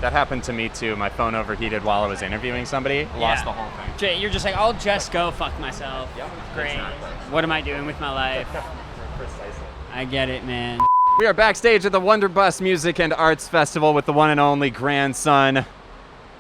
That happened to me too. My phone overheated while I was interviewing somebody. Lost the whole thing. You're just like, I'll just go fuck myself. Yep. Great. Exactly. What am I doing with my life? Precisely. I get it, man. We are backstage at the Wonderbus Music and Arts Festival with the one and only grandson.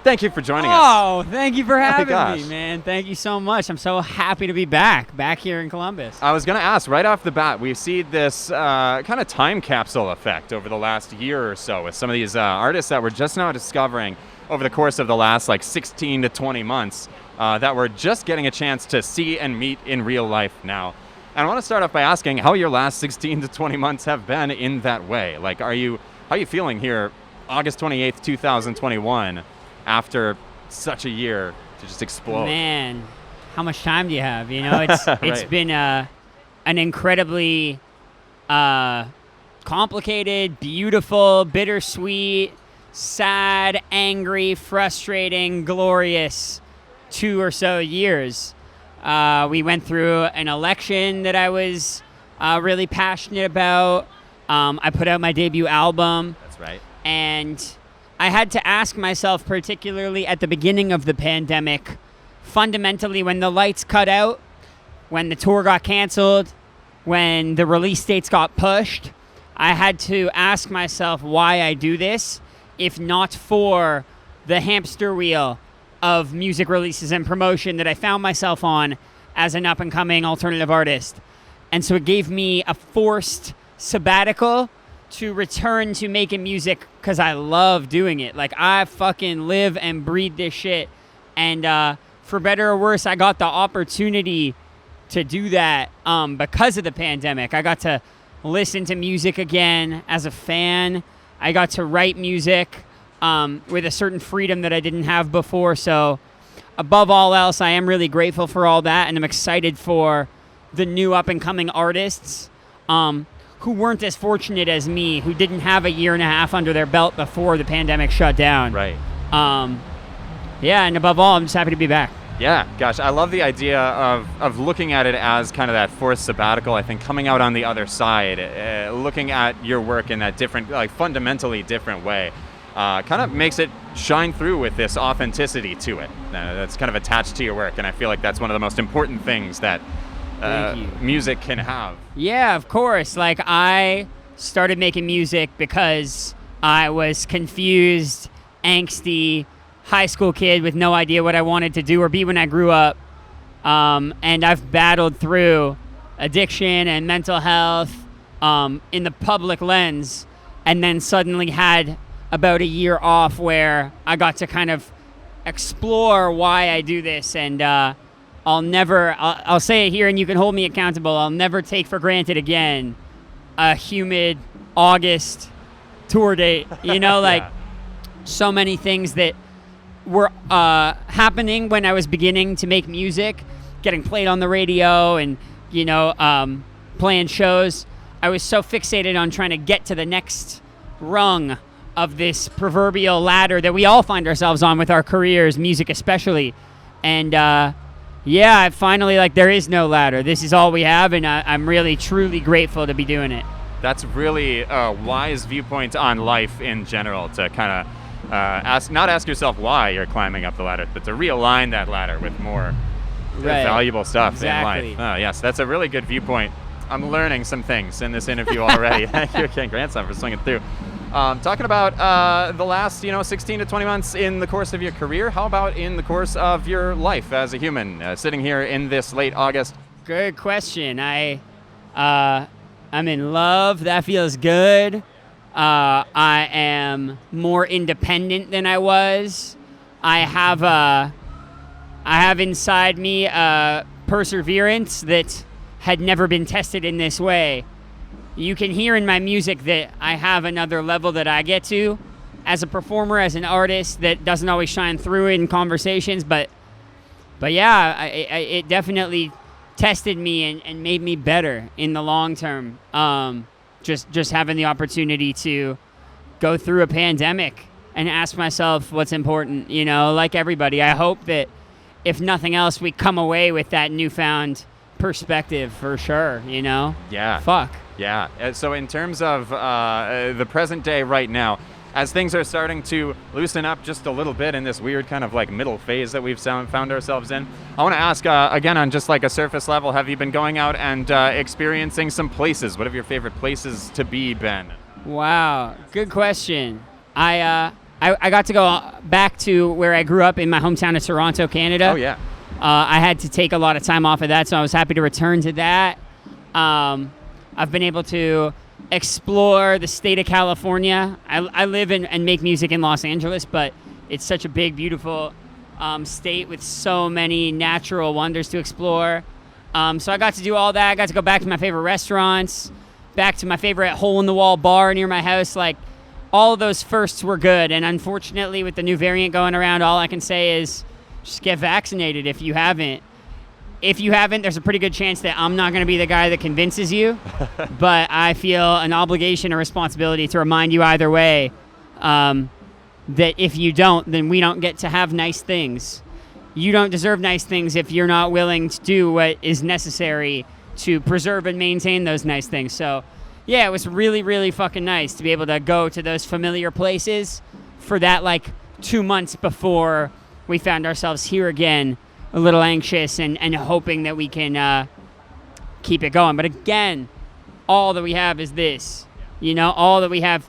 Thank you for joining us. Oh, thank you for having gosh. me, man. Thank you so much. I'm so happy to be back here in Columbus. I was going to ask, right off the bat, we've seen this kind of time capsule effect over the last year or so with some of these artists that we're just now discovering over the course of the last 16 to 20 months that we're just getting a chance to see and meet in real life now. And I want to start off by asking how your last 16 to 20 months have been in that way. How are you feeling here August 28th, 2021, after such a year to just explode? Man, how much time do you have? It's Right. it's been an incredibly complicated, beautiful, bittersweet, sad, angry, frustrating, glorious 2 or so years. We went through an election that I was really passionate about. I put out my debut album. That's right. And I had to ask myself, particularly at the beginning of the pandemic, fundamentally when the lights cut out, when the tour got canceled, when the release dates got pushed, I had to ask myself why I do this, if not for the hamster wheel of music releases and promotion that I found myself on as an up-and-coming alternative artist. And so it gave me a forced sabbatical to return to making music because I love doing it. I fucking live and breathe this shit. And for better or worse, I got the opportunity to do that because of the pandemic. I got to listen to music again as a fan. I got to write music with a certain freedom that I didn't have before. So above all else, I am really grateful for all that. And I'm excited for the new up-and-coming artists who weren't as fortunate as me, who didn't have a year and a half under their belt before the pandemic shut down. Right. And above all, I'm just happy to be back. Yeah, gosh, I love the idea of looking at it as kind of that forced sabbatical. I think coming out on the other side, looking at your work in that different, fundamentally different way, kind of makes it shine through with this authenticity to it that's kind of attached to your work. And I feel like that's one of the most important things that music can have. Yeah, of course. I started making music because I was confused, angsty, high school kid with no idea what I wanted to do or be when I grew up. And I've battled through addiction and mental health in the public lens, and then suddenly had about a year off where I got to kind of explore why I do this. And I'll say it here and you can hold me accountable. I'll never take for granted again a humid August tour date. Yeah. So many things that were happening when I was beginning to make music, getting played on the radio and, playing shows. I was so fixated on trying to get to the next rung of this proverbial ladder that we all find ourselves on with our careers, music especially. And I finally, there is no ladder. This is all we have, and I'm really, truly grateful to be doing it. That's really a wise viewpoint on life in general, to kind of not ask yourself why you're climbing up the ladder, but to realign that ladder with more valuable stuff in life. Oh, yes, that's a really good viewpoint. I'm learning some things in this interview already. Thank you again, grandson, for swinging through. Talking about the last, 16 to 20 months in the course of your career. How about in the course of your life as a human, sitting here in this late August? Good question. I'm in love. That feels good. I am more independent than I was. I have inside me perseverance that had never been tested in this way. You can hear in my music that I have another level that I get to as a performer, as an artist, that doesn't always shine through in conversations, but yeah, it definitely tested me and made me better in the long term. Just having the opportunity to go through a pandemic and ask myself what's important, like everybody. I hope that if nothing else, we come away with that newfound perspective for sure, Yeah. Fuck. Yeah. So in terms of the present day right now, as things are starting to loosen up just a little bit in this weird kind of like middle phase that we've found ourselves in, I want to ask, again, on just like a surface level, have you been going out and experiencing some places? What have your favorite places to be been? Wow, good question. I got to go back to where I grew up in my hometown of Toronto, Canada. Oh, yeah. I had to take a lot of time off of that, so I was happy to return to that. I've been able to explore the state of California. I live and make music in Los Angeles, but it's such a big, beautiful state with so many natural wonders to explore. So I got to do all that. I got to go back to my favorite restaurants, back to my favorite hole-in-the-wall bar near my house. Like, all of those firsts were good, and unfortunately, with the new variant going around, all I can say is just get vaccinated if you haven't. If you haven't, there's a pretty good chance that I'm not going to be the guy that convinces you, but I feel an obligation or responsibility to remind you either way that if you don't, then we don't get to have nice things. You don't deserve nice things if you're not willing to do what is necessary to preserve and maintain those nice things. So, yeah, it was really, really fucking nice to be able to go to those familiar places for that, like, 2 months before we found ourselves here again, a little anxious and hoping that we can keep it going. But again, all that we have is this. You know, all that we have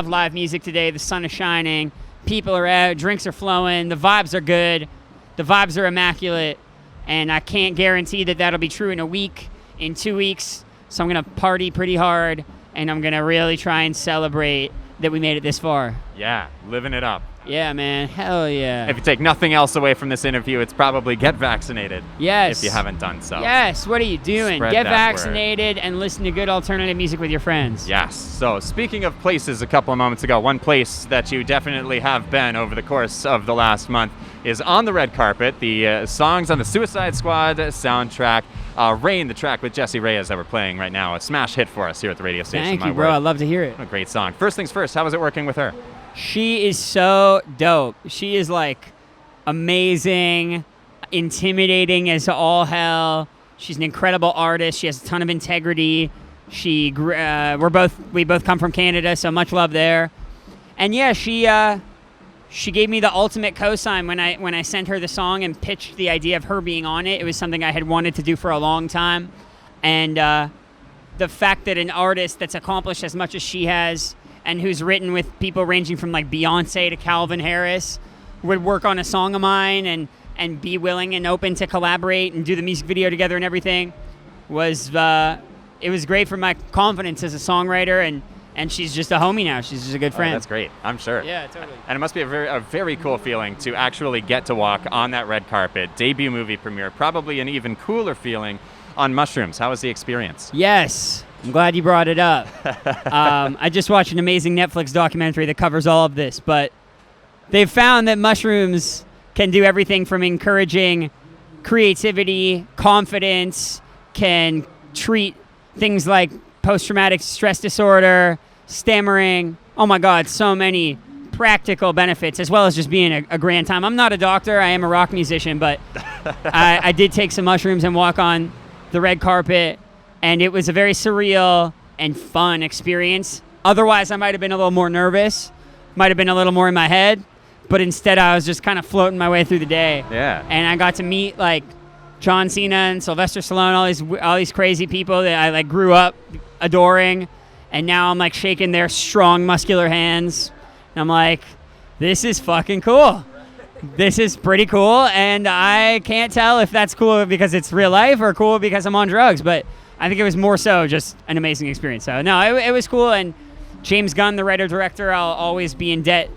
live music today. The sun is shining. People are out. Drinks are flowing. The vibes are good. The vibes are immaculate. And I can't guarantee that that'll be true in a week, in 2 weeks. So I'm going to party pretty hard, and I'm going to really try and celebrate that we made it this far. Yeah, living it up. Yeah, man. Hell yeah. If you take nothing else away from this interview, it's probably get vaccinated. Yes. If you haven't done so. Yes. What are you doing? Spread Get that vaccinated and listen to good alternative music with your friends. Yes. So speaking of places a couple of moments ago, one place that you definitely have been over the course of the last month is on the red carpet. The songs on the Suicide Squad soundtrack. Rain, the track with Jessie Reyes that we're playing right now. A smash hit for us here at the radio station. Thank you, bro. I love to hear it. What a great song. First things first, how was it working with her? She is so dope. She is like amazing, intimidating as all hell. She's an incredible artist. She has a ton of integrity. We both come from Canada, so much love there. And yeah, she gave me the ultimate cosign when I sent her the song and pitched the idea of her being on it. It was something I had wanted to do for a long time. And the fact that an artist that's accomplished as much as she has and who's written with people ranging from like Beyonce to Calvin Harris would work on a song of mine and be willing and open to collaborate and do the music video together and everything it was great for my confidence as a songwriter, and she's just a homie now. She's just a good friend. Oh, that's great. I'm sure. Yeah, totally. And it must be a very cool feeling to actually get to walk on that red carpet, debut movie premiere, probably an even cooler feeling on mushrooms. How was the experience? Yes. I'm glad you brought it up. I just watched an amazing Netflix documentary that covers all of this, but they've found that mushrooms can do everything from encouraging creativity, confidence, can treat things like post-traumatic stress disorder, stammering. Oh my God, so many practical benefits, as well as just being a grand time. I'm not a doctor. I am a rock musician, but I did take some mushrooms and walk on the red carpet, and it was a very surreal and fun experience. Otherwise, I might have been a little more nervous, might have been a little more in my head, but instead I was just kind of floating my way through the day. Yeah. And I got to meet like John Cena and Sylvester Stallone, all these crazy people that I like grew up adoring, and now I'm like shaking their strong, muscular hands. And I'm like, this is fucking cool. This is pretty cool, and I can't tell if that's cool because it's real life or cool because I'm on drugs, but I think it was more so just an amazing experience. So, no, it was cool, and James Gunn, the writer-director, I'll always be in debt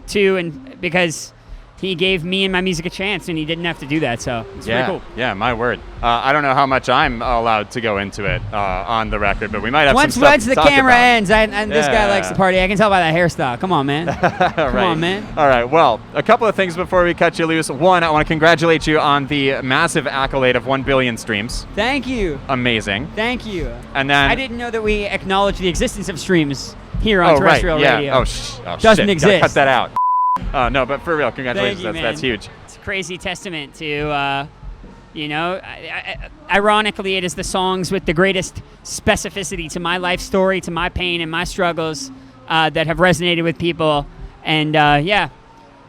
to, and because he gave me and my music a chance, and he didn't have to do that, so it's pretty cool. Yeah, my word. I don't know how much I'm allowed to go into it on the record, but we might have once some stuff to the talk camera about. ends, and this guy likes to party. I can tell by that hairstyle. Come on, man. Come on, man. All right, well, a couple of things before we cut you loose. One, I want to congratulate you on the massive accolade of 1 billion streams. Thank you. Amazing. Thank you. And then I didn't know that we acknowledged the existence of streams here on terrestrial radio. Doesn't Doesn't exist. Gotta cut that out. No, but for real, congratulations. Thank you, that's huge. It's a crazy testament to, ironically, it is the songs with the greatest specificity to my life story, to my pain and my struggles that have resonated with people. And yeah,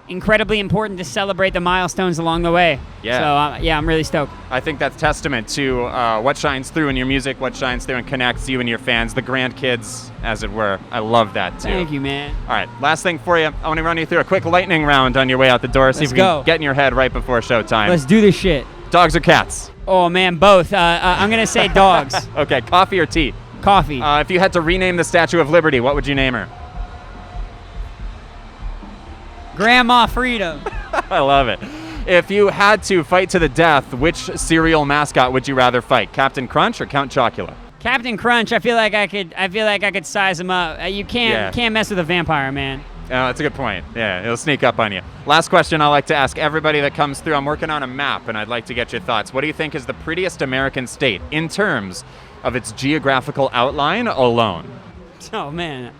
incredibly important to celebrate the milestones along the way. Yeah. So yeah, I'm really stoked. I think that's testament to what shines through in your music, what shines through and connects you and your fans, the grandkids, as it were. I love that too. Thank you, man. All right, last thing for you. I want to run you through a quick lightning round on your way out the door. See if we can get in your head right before showtime. Let's do this shit. Dogs or cats? Oh man, both. I'm gonna say dogs. Okay, coffee or tea? Coffee. If you had to rename the Statue of Liberty, what would you name her? Grandma Freedom. I love it. If you had to fight to the death, which cereal mascot would you rather fight, Captain Crunch or Count Chocula? Captain Crunch. I feel like I could size him up. You can't mess with a vampire, man. That's a good point. Yeah, it'll sneak up on you. Last question I like to ask everybody that comes through. I'm working on a map, and I'd like to get your thoughts. What do you think is the prettiest American state in terms of its geographical outline alone? Oh man,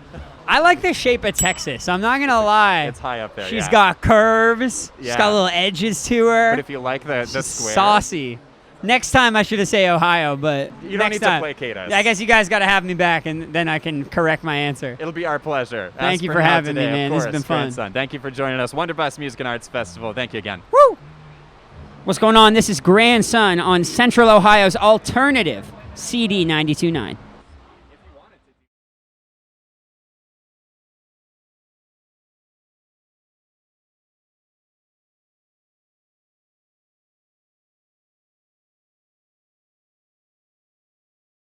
I like the shape of Texas. I'm not gonna lie. It's high up there. She's got curves. Yeah. She's got little edges to her. But if you like the square, saucy. Next time I should have said Ohio, but you don't next need time, to placate us. I guess you guys got to have me back, and then I can correct my answer. It'll be our pleasure. Thank you for having me, man. This has been fun. Grandson. Thank you for joining us. Wonderbus Music and Arts Festival. Thank you again. Woo! What's going on? This is Grandson on Central Ohio's alternative CD 92.9.